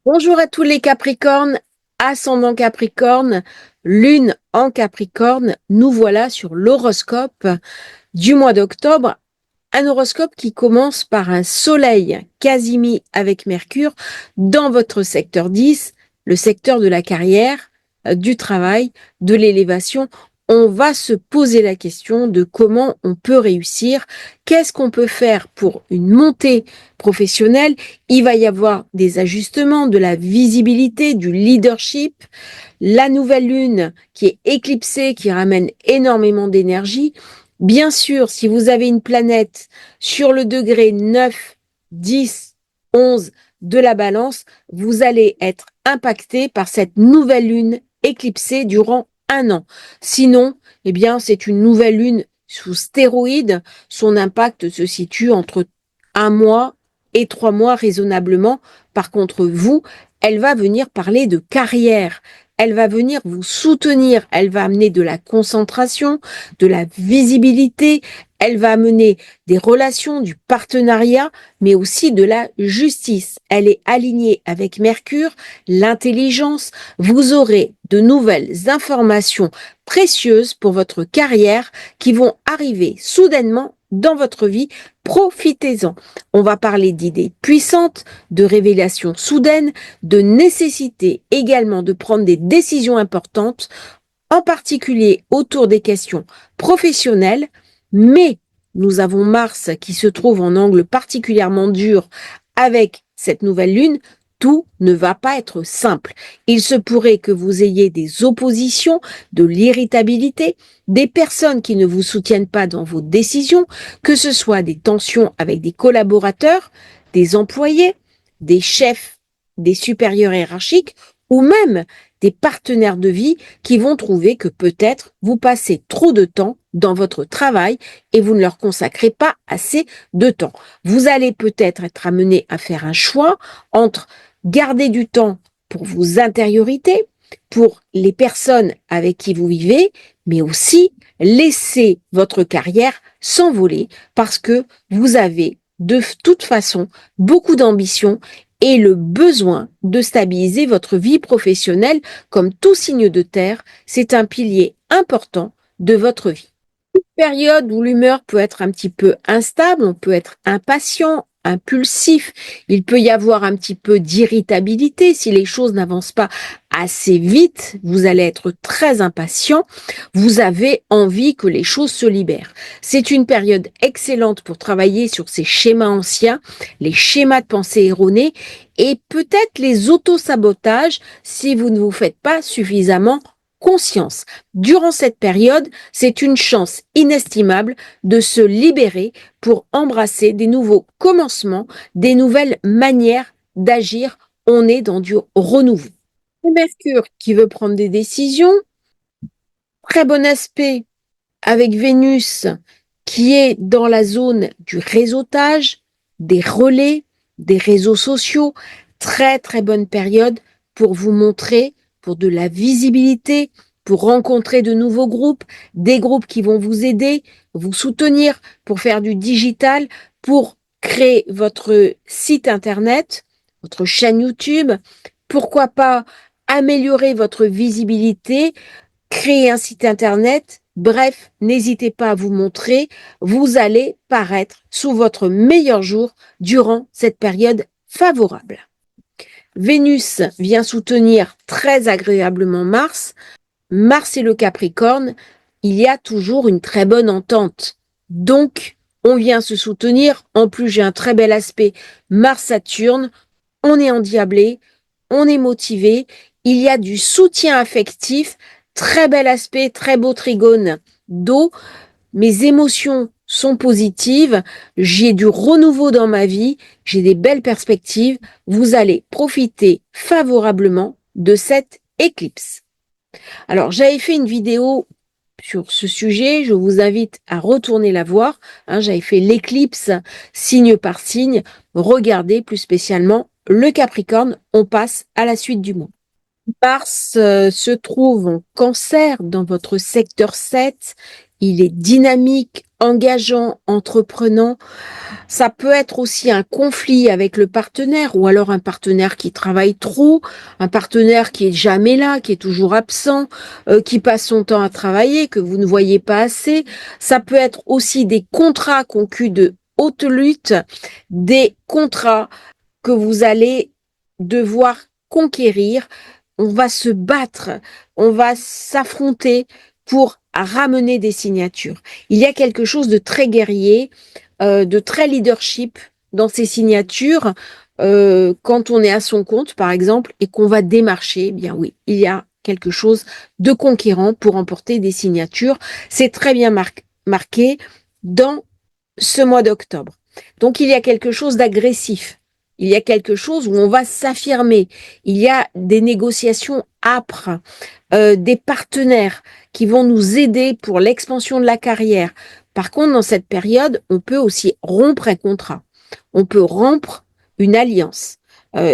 Bonjour à tous les Capricornes, ascendant Capricorne, lune en Capricorne. Nous voilà sur l'horoscope du mois d'octobre. Un horoscope qui commence par un soleil quasi mis avec Mercure dans votre secteur 10, le secteur de la carrière, du travail, de l'élévation. On va se poser la question de comment on peut réussir, qu'est-ce qu'on peut faire pour une montée professionnelle. Il va y avoir des ajustements, de la visibilité, du leadership, la nouvelle lune qui est éclipsée, qui ramène énormément d'énergie. Bien sûr, si vous avez une planète sur le degré 9, 10, 11 de la balance, vous allez être impacté par cette nouvelle lune éclipsée durant un an. Sinon, eh bien, c'est une nouvelle lune sous stéroïdes. Son impact se situe entre un mois et 3 mois raisonnablement. Par contre, vous, elle va venir parler de carrière. Elle va venir vous soutenir, elle va amener de la concentration, de la visibilité, elle va amener des relations, du partenariat, mais aussi de la justice. Elle est alignée avec Mercure, l'intelligence. Vous aurez de nouvelles informations précieuses pour votre carrière qui vont arriver soudainement dans votre vie. Profitez-en. On va parler d'idées puissantes, de révélations soudaines, de nécessité également de prendre des décisions importantes, en particulier autour des questions professionnelles, mais nous avons Mars qui se trouve en angle particulièrement dur avec cette nouvelle lune. Tout ne va pas être simple. Il se pourrait que vous ayez des oppositions, de l'irritabilité, des personnes qui ne vous soutiennent pas dans vos décisions, que ce soit des tensions avec des collaborateurs, des employés, des chefs, des supérieurs hiérarchiques ou même des partenaires de vie qui vont trouver que peut-être vous passez trop de temps dans votre travail et vous ne leur consacrez pas assez de temps. Vous allez peut-être être amené à faire un choix entre garder du temps pour vos intériorités, pour les personnes avec qui vous vivez, mais aussi laisser votre carrière s'envoler parce que vous avez de toute façon beaucoup d'ambition et le besoin de stabiliser votre vie professionnelle. Comme tout signe de terre, c'est un pilier important de votre vie. Une période où l'humeur peut être un petit peu instable, on peut être impatient, impulsif, il peut y avoir un petit peu d'irritabilité si les choses n'avancent pas assez vite, vous allez être très impatient, vous avez envie que les choses se libèrent. C'est une période excellente pour travailler sur ces schémas anciens, les schémas de pensée erronés et peut-être les autosabotages si vous ne vous faites pas suffisamment conscience. Durant cette période, c'est une chance inestimable de se libérer pour embrasser des nouveaux commencements, des nouvelles manières d'agir. On est dans du renouveau. Mercure qui veut prendre des décisions, très bon aspect avec Vénus qui est dans la zone du réseautage, des relais, des réseaux sociaux. Très très bonne période pour vous montrer, pour de la visibilité, pour rencontrer de nouveaux groupes, des groupes qui vont vous aider, vous soutenir pour faire du digital, pour créer votre site internet, votre chaîne YouTube. Pourquoi pas améliorer votre visibilité, créer un site internet. Bref, n'hésitez pas à vous montrer. Vous allez paraître sous votre meilleur jour durant cette période favorable. Vénus vient soutenir très agréablement Mars. Mars et le Capricorne, il y a toujours une très bonne entente. Donc, on vient se soutenir. En plus, j'ai un très bel aspect Mars-Saturne. On est endiablé, on est motivé. Il y a du soutien affectif. Très bel aspect, très beau trigone d'eau. Mes émotions sont positives. J'ai du renouveau dans ma vie. J'ai des belles perspectives. Vous allez profiter favorablement de cette éclipse. Alors, j'avais fait une vidéo sur ce sujet. Je vous invite à retourner la voir. J'avais fait l'éclipse signe par signe. Regardez plus spécialement le Capricorne. On passe à la suite du mois. Mars se trouve en Cancer dans votre secteur 7. Il est dynamique, engageant, entreprenant. Ça peut être aussi un conflit avec le partenaire ou alors un partenaire qui travaille trop, un partenaire qui est jamais là, qui est toujours absent, qui passe son temps à travailler, que vous ne voyez pas assez. Ça peut être aussi des contrats conclus de haute lutte, des contrats que vous allez devoir conquérir. On va se battre, on va s'affronter pour ramener des signatures. Il y a quelque chose de très guerrier, de très leadership dans ces signatures. Quand on est à son compte, par exemple, et qu'on va démarcher, eh bien oui, il y a quelque chose de conquérant pour emporter des signatures. C'est très bien marqué dans ce mois d'octobre. Donc il y a quelque chose d'agressif. Il y a quelque chose où on va s'affirmer. Il y a des négociations âpres, des partenaires qui vont nous aider pour l'expansion de la carrière. Par contre, dans cette période, on peut aussi rompre un contrat. On peut rompre une alliance.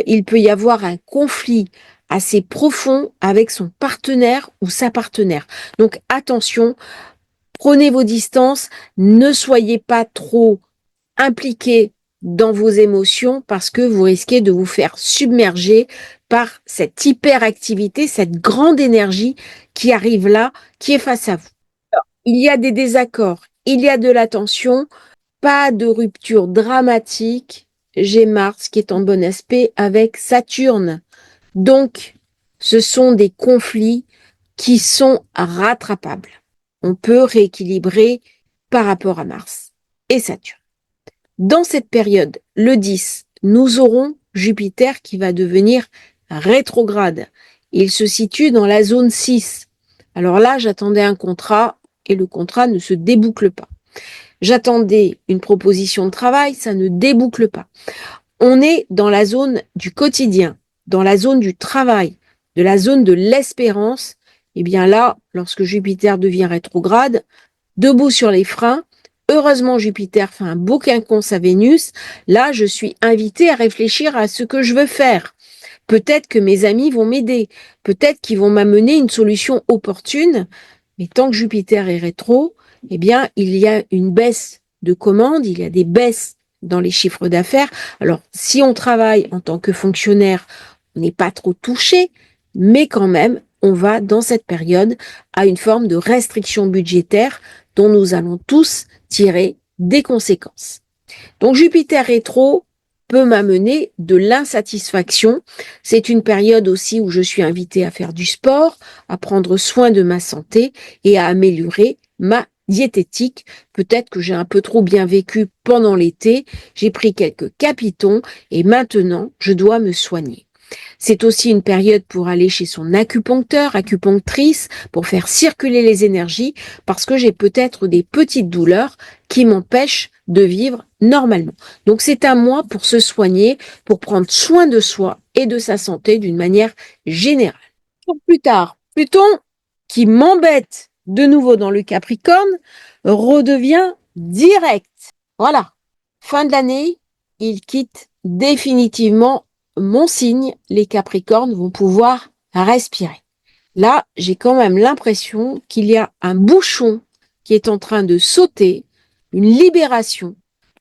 Il peut y avoir un conflit assez profond avec son partenaire ou sa partenaire. Donc attention, prenez vos distances, ne soyez pas trop impliqués dans vos émotions parce que vous risquez de vous faire submerger par cette hyperactivité, cette grande énergie qui arrive là, qui est face à vous. Il y a des désaccords, il y a de la tension, pas de rupture dramatique. J'ai Mars qui est en bon aspect avec Saturne. Donc, ce sont des conflits qui sont rattrapables. On peut rééquilibrer par rapport à Mars et Saturne. Dans cette période, le 10, nous aurons Jupiter qui va devenir rétrograde. Il se situe dans la zone 6. Alors là, j'attendais un contrat et le contrat ne se déboucle pas. J'attendais une proposition de travail, ça ne déboucle pas. On est dans la zone du quotidien, dans la zone du travail, de la zone de l'espérance. Et bien là, lorsque Jupiter devient rétrograde, debout sur les freins, heureusement Jupiter fait un beau quinconce à Vénus, là je suis invitée à réfléchir à ce que je veux faire. Peut-être que mes amis vont m'aider, peut-être qu'ils vont m'amener une solution opportune, mais tant que Jupiter est rétro, eh bien il y a une baisse de commandes, il y a des baisses dans les chiffres d'affaires. Alors si on travaille en tant que fonctionnaire, on n'est pas trop touché, mais quand même, on va dans cette période à une forme de restriction budgétaire dont nous allons tous tirer des conséquences. Donc Jupiter rétro peut m'amener de l'insatisfaction. C'est une période aussi où je suis invitée à faire du sport, à prendre soin de ma santé et à améliorer ma diététique. Peut-être que j'ai un peu trop bien vécu pendant l'été, j'ai pris quelques capitons et maintenant je dois me soigner. C'est aussi une période pour aller chez son acupuncteur, acupunctrice, pour faire circuler les énergies, parce que j'ai peut-être des petites douleurs qui m'empêchent de vivre normalement. Donc c'est un mois pour se soigner, pour prendre soin de soi et de sa santé d'une manière générale. Plus tard, Pluton, qui m'embête de nouveau dans le Capricorne, redevient direct. Voilà. Fin de l'année, il quitte définitivement mon signe. Les Capricornes vont pouvoir respirer. Là, j'ai quand même l'impression qu'il y a un bouchon qui est en train de sauter, une libération,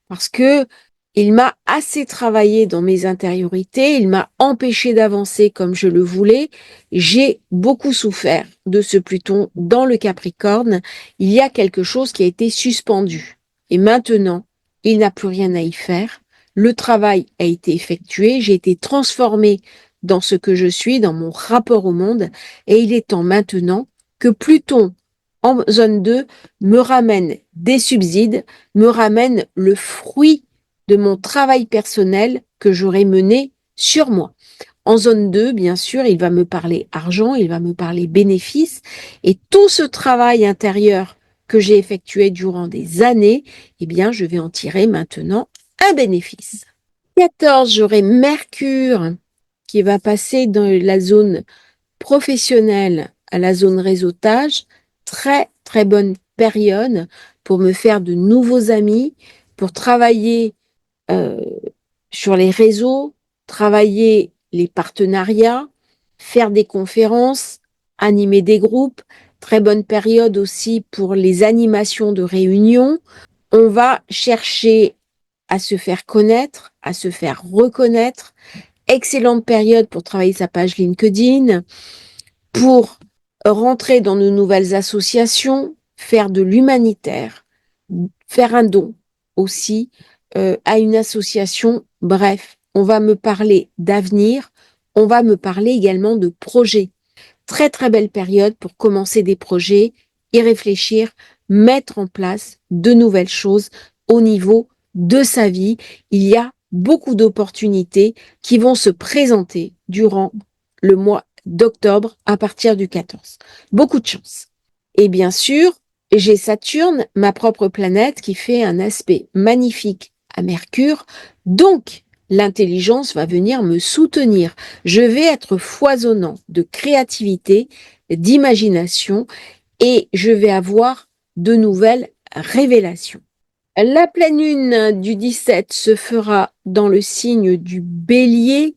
parce que il m'a assez travaillé dans mes intériorités, il m'a empêché d'avancer comme je le voulais. J'ai beaucoup souffert de ce Pluton dans le Capricorne. Il y a quelque chose qui a été suspendu. Et maintenant, il n'a plus rien à y faire. Le travail a été effectué, j'ai été transformée dans ce que je suis, dans mon rapport au monde, et il est temps maintenant que Pluton en zone 2 me ramène des subsides, me ramène le fruit de mon travail personnel que j'aurais mené sur moi. En zone 2, bien sûr, il va me parler argent, il va me parler bénéfices, et tout ce travail intérieur que j'ai effectué durant des années, eh bien, je vais en tirer maintenant un bénéfice. 14, j'aurai Mercure qui va passer dans la zone professionnelle à la zone réseautage. Très, très bonne période pour me faire de nouveaux amis, pour travailler euh, sur les réseaux, travailler les partenariats, faire des conférences, animer des groupes, Très bonne période aussi pour les animations de réunions. On va chercher à se faire connaître, à se faire reconnaître. Excellente période pour travailler sa page LinkedIn, pour rentrer dans de nouvelles associations, faire de l'humanitaire, faire un don aussi à une association. Bref, on va me parler d'avenir, on va me parler également de projets. Très très belle période pour commencer des projets, y réfléchir, mettre en place de nouvelles choses au niveau de sa vie. Il y a beaucoup d'opportunités qui vont se présenter durant le mois d'octobre à partir du 14. Beaucoup de chance. Et bien sûr, j'ai Saturne, ma propre planète, qui fait un aspect magnifique à Mercure. Donc, l'intelligence va venir me soutenir. Je vais être foisonnant de créativité, d'imagination et je vais avoir de nouvelles révélations. La pleine lune du 17 se fera dans le signe du Bélier.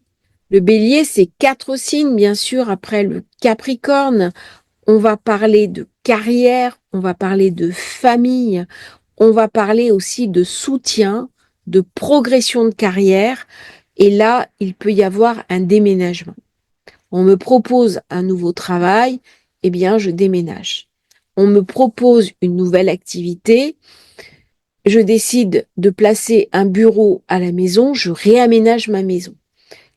Le Bélier, c'est 4 signes, bien sûr, après le Capricorne. On va parler de carrière, on va parler de famille, on va parler aussi de soutien, de progression de carrière. Et là, il peut y avoir un déménagement. On me propose un nouveau travail, eh bien, je déménage. On me propose une nouvelle activité, je décide de placer un bureau à la maison, je réaménage ma maison.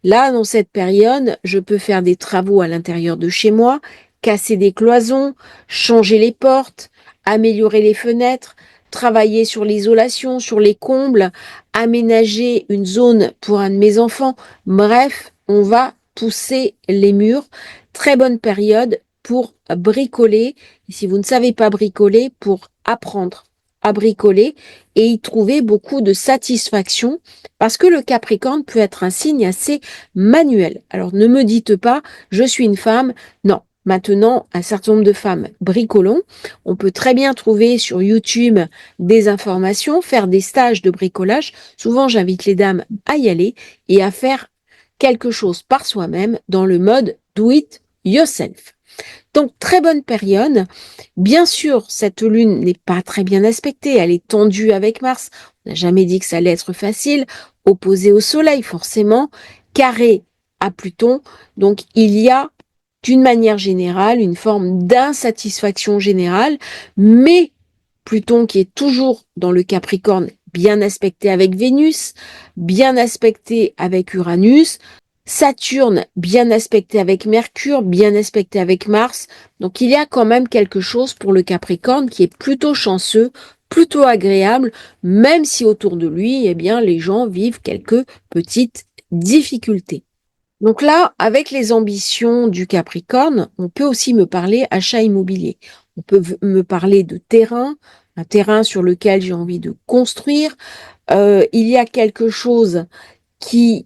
Là, dans cette période, je peux faire des travaux à l'intérieur de chez moi, casser des cloisons, changer les portes, améliorer les fenêtres, travailler sur l'isolation, sur les combles, aménager une zone pour un de mes enfants. Bref, on va pousser les murs. Très bonne période pour bricoler. Et si vous ne savez pas bricoler, pour apprendre à bricoler et y trouver beaucoup de satisfaction parce que le Capricorne peut être un signe assez manuel. Alors ne me dites pas, je suis une femme. Non, maintenant, un certain nombre de femmes bricolons. On peut très bien trouver sur YouTube des informations, faire des stages de bricolage. Souvent, j'invite les dames à y aller et à faire quelque chose par soi-même dans le mode do it yourself. Donc, très bonne période. Bien sûr, cette lune n'est pas très bien aspectée. Elle est tendue avec Mars. On n'a jamais dit que ça allait être facile. Opposée au Soleil, forcément. Carré à Pluton. Donc, il y a, d'une manière générale, une forme d'insatisfaction générale. Mais Pluton, qui est toujours dans le Capricorne, bien aspecté avec Vénus, bien aspecté avec Uranus, Saturne bien aspecté avec Mercure, bien aspecté avec Mars. Donc il y a quand même quelque chose pour le Capricorne qui est plutôt chanceux, plutôt agréable, même si autour de lui, eh bien, les gens vivent quelques petites difficultés. Donc là, avec les ambitions du Capricorne, on peut aussi me parler achat immobilier. On peut me parler de terrain, un terrain sur lequel j'ai envie de construire. Il y a quelque chose qui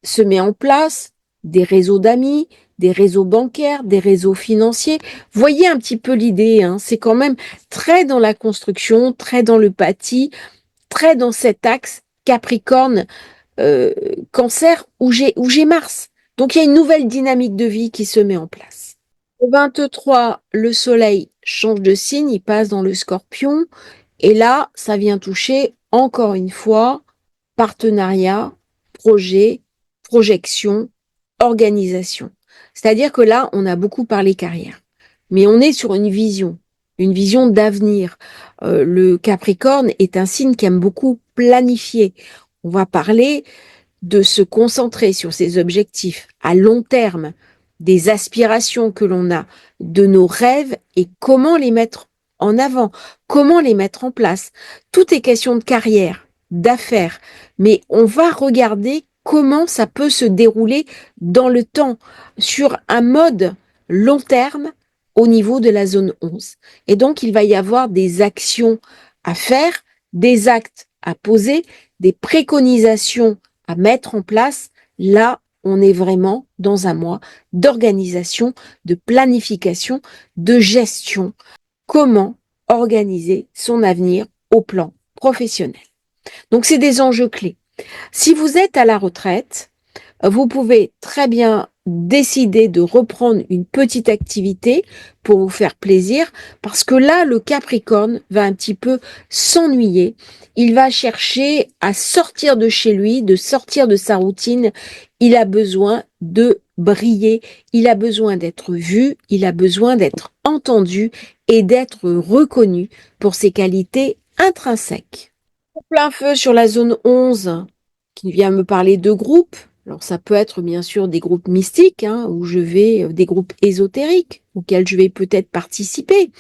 se met en place, des réseaux d'amis, des réseaux bancaires, des réseaux financiers. Voyez un petit peu l'idée, hein, c'est quand même très dans la construction, très dans le bâti, très dans cet axe Capricorne, Cancer où j'ai Mars. Donc il y a une nouvelle dynamique de vie qui se met en place. Au 23, le Soleil change de signe, il passe dans le Scorpion, et là, ça vient toucher encore une fois partenariat, projet, projection, organisation. C'est-à-dire que là, on a beaucoup parlé carrière, mais on est sur une vision d'avenir. Le Capricorne est un signe qui aime beaucoup planifier. On va parler de se concentrer sur ses objectifs à long terme, des aspirations que l'on a, de nos rêves et comment les mettre en avant, comment les mettre en place. Tout est question de carrière, d'affaires, mais on va regarder comment ça peut se dérouler dans le temps, sur un mode long terme au niveau de la zone 11. Et donc, il va y avoir des actions à faire, des actes à poser, des préconisations à mettre en place. Là, on est vraiment dans un mois d'organisation, de planification, de gestion. Comment organiser son avenir au plan professionnel. Donc, c'est des enjeux clés. Si vous êtes à la retraite, vous pouvez très bien décider de reprendre une petite activité pour vous faire plaisir, parce que là, le Capricorne va un petit peu s'ennuyer. Il va chercher à sortir de chez lui, de sortir de sa routine. Il a besoin de briller, il a besoin d'être vu, il a besoin d'être entendu et d'être reconnu pour ses qualités intrinsèques. Plein feu sur la zone 11 qui vient me parler de groupes. Alors ça peut être bien sûr des groupes mystiques, hein, où je vais, des groupes ésotériques, auxquels je vais peut-être participer.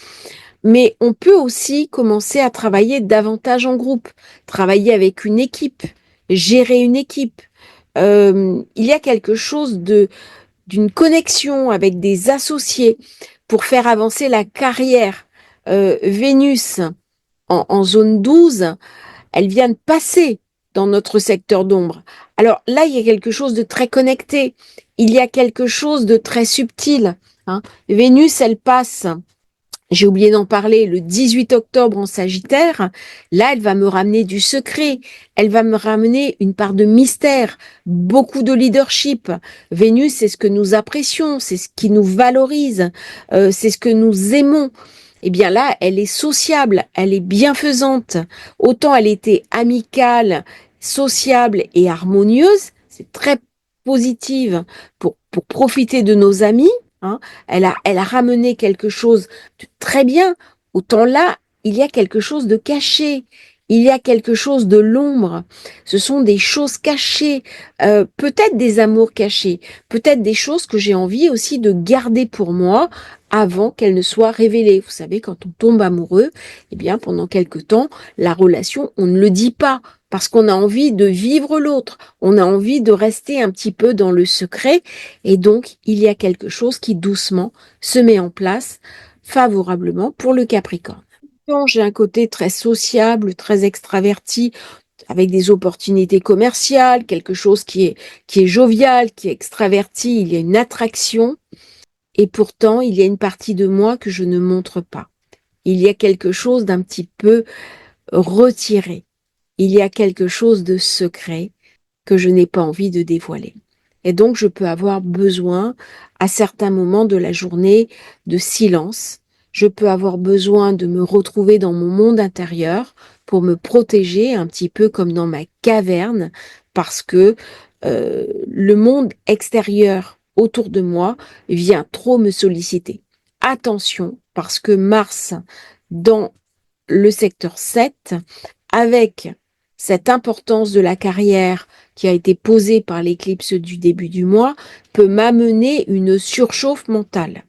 Mais on peut aussi commencer à travailler davantage en groupe, travailler avec une équipe, gérer une équipe. Il y a quelque chose d'une connexion avec des associés pour faire avancer la carrière. Vénus en zone 12, elle vient de passer dans notre secteur d'ombre. Alors là, il y a quelque chose de très connecté. Il y a quelque chose de très subtil. Hein. Vénus, elle passe, j'ai oublié d'en parler, le 18 octobre en Sagittaire. Là, elle va me ramener du secret. Elle va me ramener une part de mystère, beaucoup de leadership. Vénus, c'est ce que nous apprécions, c'est ce qui nous valorise, c'est ce que nous aimons. Eh bien là, elle est sociable, elle est bienfaisante. Autant elle était amicale, sociable et harmonieuse, c'est très positive pour profiter de nos amis. Hein. Elle a ramené quelque chose de très bien. Autant là, il y a quelque chose de caché. Il y a quelque chose de l'ombre. Ce sont des choses cachées, peut-être des amours cachés, peut-être des choses que j'ai envie aussi de garder pour moi avant qu'elles ne soient révélées. Vous savez, quand on tombe amoureux, eh bien, pendant quelque temps, la relation, on ne le dit pas parce qu'on a envie de vivre l'autre. On a envie de rester un petit peu dans le secret. Et donc, il y a quelque chose qui doucement se met en place favorablement pour le Capricorne. Donc, j'ai un côté très sociable, très extraverti, avec des opportunités commerciales, quelque chose qui est jovial, qui est extraverti, il y a une attraction. Et pourtant, il y a une partie de moi que je ne montre pas. Il y a quelque chose d'un petit peu retiré. Il y a quelque chose de secret que je n'ai pas envie de dévoiler. Et donc, je peux avoir besoin, à certains moments de la journée, de silence. Je peux avoir besoin de me retrouver dans mon monde intérieur pour me protéger un petit peu comme dans ma caverne, parce que le monde extérieur autour de moi vient trop me solliciter. Attention, parce que Mars, dans le secteur 7, avec cette importance de la carrière qui a été posée par l'éclipse du début du mois, peut m'amener une surchauffe mentale.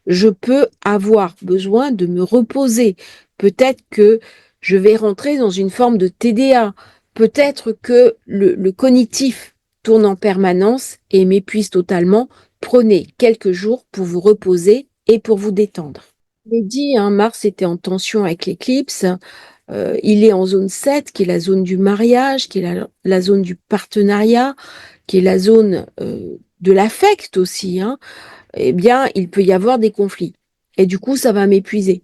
Je peux avoir besoin de me reposer. Peut-être que je vais rentrer dans une forme de TDA. Peut-être que le cognitif tourne en permanence et m'épuise totalement. Prenez quelques jours pour vous reposer et pour vous détendre. Je l'ai dit, hein, Mars était en tension avec l'éclipse. Il est en zone 7, qui est la zone du mariage, qui est la zone du partenariat, qui est la zone de l'affect aussi. Hein. Eh bien, il peut y avoir des conflits. Et du coup, ça va m'épuiser.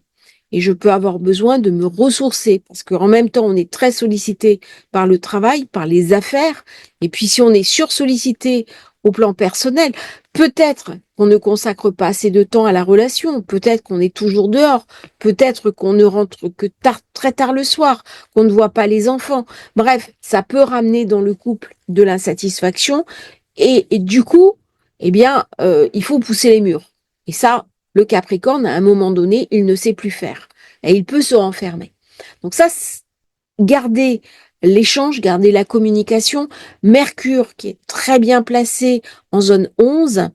Et je peux avoir besoin de me ressourcer parce qu'en même temps, on est très sollicité par le travail, par les affaires. Et puis, si on est sursollicité au plan personnel, peut-être qu'on ne consacre pas assez de temps à la relation, peut-être qu'on est toujours dehors, peut-être qu'on ne rentre que tard, très tard le soir, qu'on ne voit pas les enfants. Bref, ça peut ramener dans le couple de l'insatisfaction et du coup, eh bien, il faut pousser les murs. Et ça, le Capricorne, à un moment donné, il ne sait plus faire. Et il peut se renfermer. Donc ça, garder l'échange, garder la communication. Mercure, qui est très bien placé en zone 11,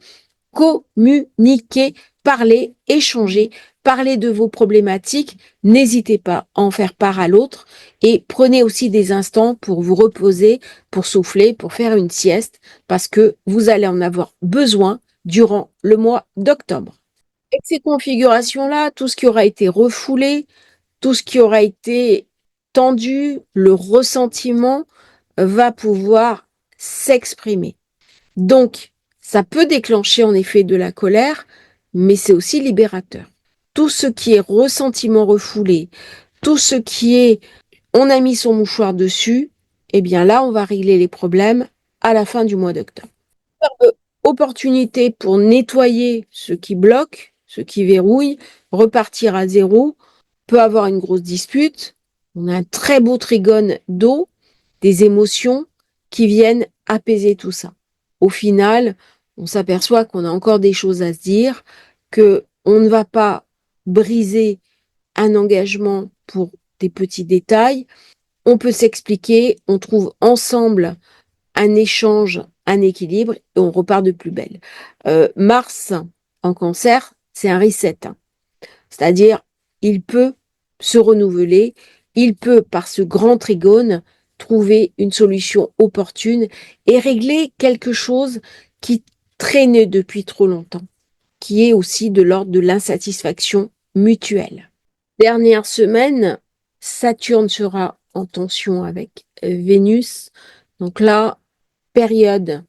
communiquer, parler, échanger, parler de vos problématiques. N'hésitez pas à en faire part à l'autre et prenez aussi des instants pour vous reposer, pour souffler, pour faire une sieste, parce que vous allez en avoir besoin durant le mois d'octobre. Avec ces configurations-là, tout ce qui aura été refoulé, tout ce qui aura été tendu, le ressentiment va pouvoir s'exprimer. Donc, ça peut déclencher en effet de la colère, mais c'est aussi libérateur. Tout ce qui est ressentiment refoulé, tout ce qui est on a mis son mouchoir dessus, eh bien là, on va régler les problèmes à la fin du mois d'octobre. Opportunité pour nettoyer ce qui bloque, ce qui verrouille, repartir à zéro, peut avoir une grosse dispute. On a un très beau trigone d'eau, des émotions qui viennent apaiser tout ça. Au final, on s'aperçoit qu'on a encore des choses à se dire, que on ne va pas briser un engagement pour des petits détails. On peut s'expliquer, on trouve ensemble un échange, un équilibre et on repart de plus belle. Mars en Cancer, c'est un reset, hein. C'est-à-dire, il peut se renouveler, il peut, par ce grand trigone, trouver une solution opportune et régler quelque chose qui traînait depuis trop longtemps, qui est aussi de l'ordre de l'insatisfaction mutuelle. Dernière semaine, Saturne sera en tension avec Vénus. Donc là, période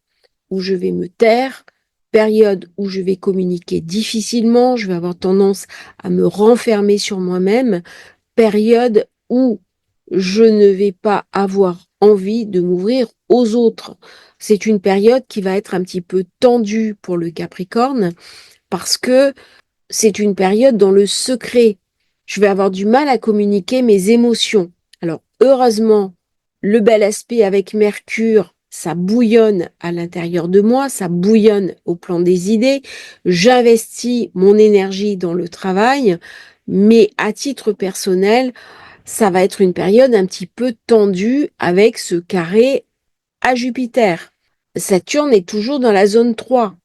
où je vais me taire, période où je vais communiquer difficilement, je vais avoir tendance à me renfermer sur moi-même, période où je ne vais pas avoir envie de m'ouvrir aux autres. C'est une période qui va être un petit peu tendue pour le Capricorne parce que c'est une période dans le secret. Je vais avoir du mal à communiquer mes émotions. Alors, heureusement, le bel aspect avec Mercure, ça bouillonne à l'intérieur de moi, ça bouillonne au plan des idées. J'investis mon énergie dans le travail, mais à titre personnel, ça va être une période un petit peu tendue avec ce carré à Jupiter. Saturne est toujours dans la zone 3.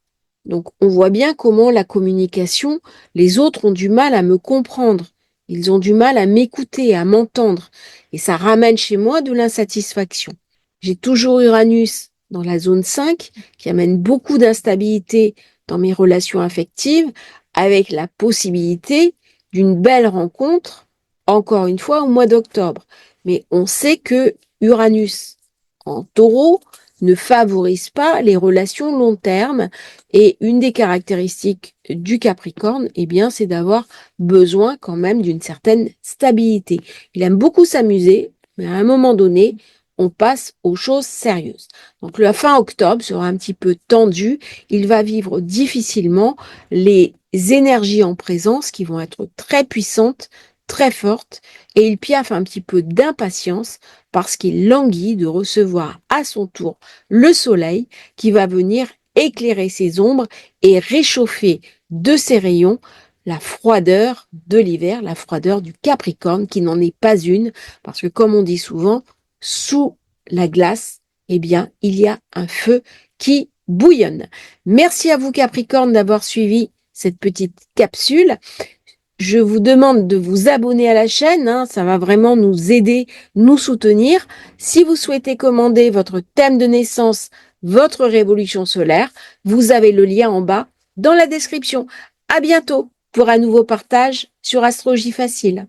Donc, on voit bien comment la communication, les autres ont du mal à me comprendre. Ils ont du mal à m'écouter, à m'entendre. Et ça ramène chez moi de l'insatisfaction. J'ai toujours Uranus dans la zone 5 qui amène beaucoup d'instabilité dans mes relations affectives avec la possibilité d'une belle rencontre, encore une fois, au mois d'octobre. Mais on sait que Uranus en taureau ne favorise pas les relations long terme et une des caractéristiques du Capricorne, eh bien, c'est d'avoir besoin quand même d'une certaine stabilité. Il aime beaucoup s'amuser, mais à un moment donné, on passe aux choses sérieuses. Donc, la fin octobre sera un petit peu tendue. Il va vivre difficilement les énergies en présence qui vont être très puissantes, très fortes, et il piaffe un petit peu d'impatience parce qu'il languit de recevoir à son tour le soleil qui va venir éclairer ses ombres et réchauffer de ses rayons la froideur de l'hiver, la froideur du Capricorne, qui n'en est pas une, parce que comme on dit souvent, sous la glace, eh bien, il y a un feu qui bouillonne. Merci à vous Capricorne d'avoir suivi cette petite capsule. Je vous demande de vous abonner à la chaîne, hein, ça va vraiment nous aider, nous soutenir. Si vous souhaitez commander votre thème de naissance, votre révolution solaire, vous avez le lien en bas dans la description. À bientôt pour un nouveau partage sur Astrologie Facile.